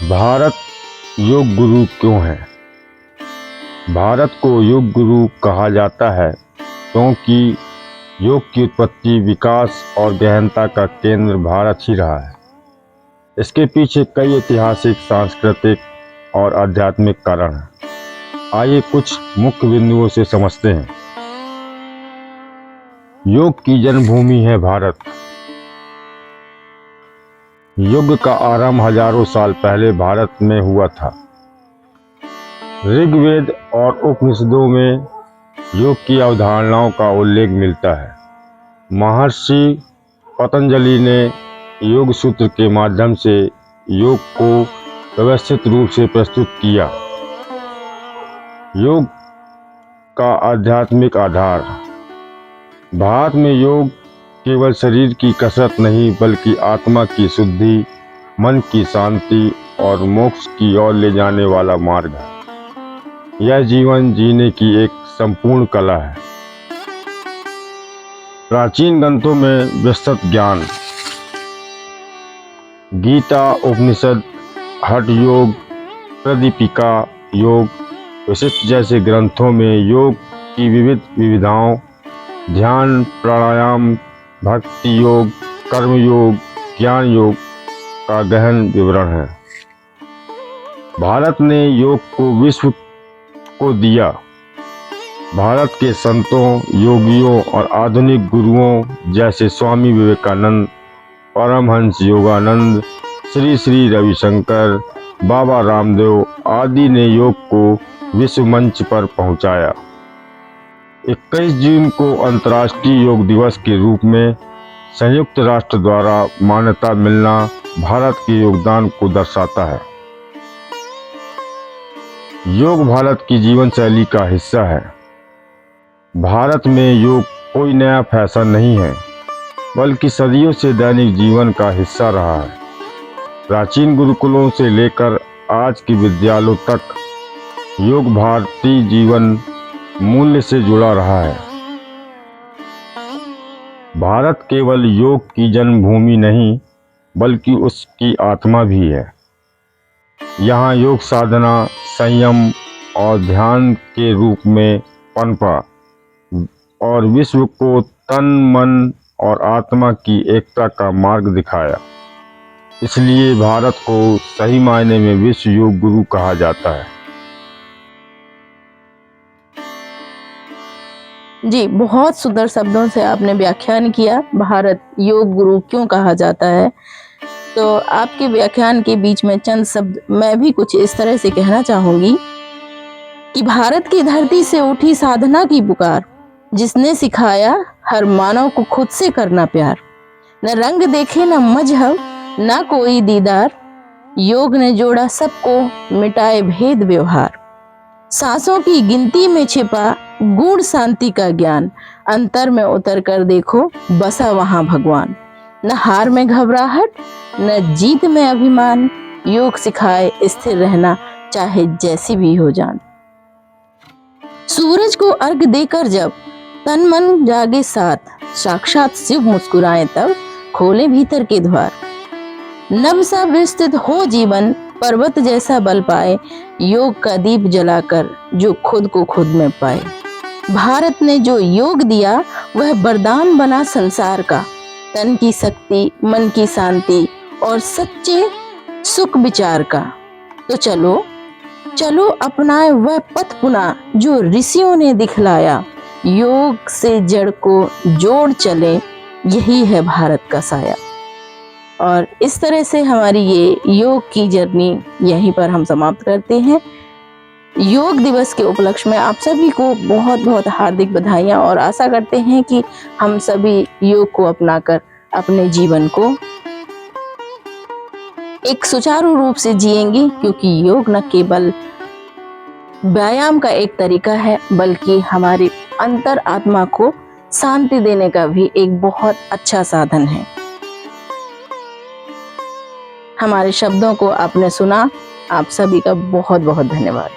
भारत योग गुरु क्यों है? भारत को योग गुरु कहा जाता है क्योंकि योग की उत्पत्ति, विकास और गहनता का केंद्र भारत ही रहा है। इसके पीछे कई ऐतिहासिक, सांस्कृतिक और आध्यात्मिक कारण हैं। आइए कुछ मुख्य बिंदुओं से समझते हैं। योग की जन्मभूमि है भारत। योग का आरंभ हजारों साल पहले भारत में हुआ था। ऋग्वेद और उपनिषदों में योग की अवधारणाओं का उल्लेख मिलता है। महर्षि पतंजलि ने योग सूत्र के माध्यम से योग को व्यवस्थित रूप से प्रस्तुत किया। योग का आध्यात्मिक आधार। भारत में योग केवल शरीर की कसरत नहीं बल्कि आत्मा की शुद्धि, मन की शांति और मोक्ष की ओर ले जाने वाला मार्ग है। यह जीवन जीने की एक संपूर्ण कला है। प्राचीन ग्रंथों में विस्तृत ज्ञान। गीता, उपनिषद, हठ योग, प्रदीपिका योग, वशिष्ठ जैसे ग्रंथों में योग की विविध विविधाओं, ध्यान, प्राणायाम, भक्ति योग, कर्म योग, ज्ञान योग का गहन विवरण है। भारत ने योग को विश्व को दिया। भारत के संतों, योगियों और आधुनिक गुरुओं जैसे स्वामी विवेकानंद, परमहंस योगानंद, श्री श्री रविशंकर, बाबा रामदेव आदि ने योग को विश्व मंच पर पहुंचाया। 21 जून को अंतर्राष्ट्रीय योग दिवस के रूप में संयुक्त राष्ट्र द्वारा मान्यता मिलना भारत के योगदान को दर्शाता है। योग भारत की जीवन शैली का हिस्सा है। भारत में योग कोई नया फैशन नहीं है बल्कि सदियों से दैनिक जीवन का हिस्सा रहा है। प्राचीन गुरुकुलों से लेकर आज के विद्यालयों तक योग भारतीय जीवन मूल्य से जुड़ा रहा है। भारत केवल योग की जन्मभूमि नहीं बल्कि उसकी आत्मा भी है। यहाँ योग साधना, संयम और ध्यान के रूप में पनपा और विश्व को तन, मन और आत्मा की एकता का मार्ग दिखाया। इसलिए भारत को सही मायने में विश्व योग गुरु कहा जाता है। जी, बहुत सुंदर शब्दों से आपने व्याख्यान किया भारत योग गुरु क्यों कहा जाता है। तो आपके व्याख्यान के बीच में चंद शब्द मैं भी कुछ इस तरह से कहना चाहूंगी कि भारत की धरती से उठी साधना की पुकार, जिसने सिखाया हर मानव को खुद से करना प्यार। न रंग देखे न मजहब न कोई दीदार, योग ने जोड़ा सबको, मिटाए भेद व्यवहार। सांसों की गिनती में छिपा गूढ़ शांति का ज्ञान, अंतर में उतर कर देखो बसा वहां भगवान। न हार में घबराहट न जीत में अभिमान, योग सिखाए स्थिर रहना चाहे जैसी भी हो जान। सूरज को अर्घ देकर जब तन मन जागे साथ, साक्षात शिव मुस्कुराए तब खोले भीतर के द्वार। नभ सा विस्तृत हो जीवन, पर्वत जैसा बल पाए, योग का दीप जलाकर जो खुद को खुद में पाए। भारत ने जो योग दिया वह वरदान बना संसार का, तन की शक्ति, मन की शांति और सच्चे सुख विचार का। तो चलो चलो अपनाए वह पथ पुना जो ऋषियों ने दिखलाया, योग से जड़ को जोड़ चले, यही है भारत का साया। और इस तरह से हमारी ये योग की जर्नी यहीं पर हम समाप्त करते हैं। योग दिवस के उपलक्ष्य में आप सभी को बहुत बहुत हार्दिक बधाइयाँ और आशा करते हैं कि हम सभी योग को अपनाकर अपने जीवन को एक सुचारू रूप से जिएंगे, क्योंकि योग न केवल व्यायाम का एक तरीका है बल्कि हमारी अंतर आत्मा को शांति देने का भी एक बहुत अच्छा साधन है। हमारे शब्दों को आपने सुना, आप सभी का बहुत बहुत धन्यवाद।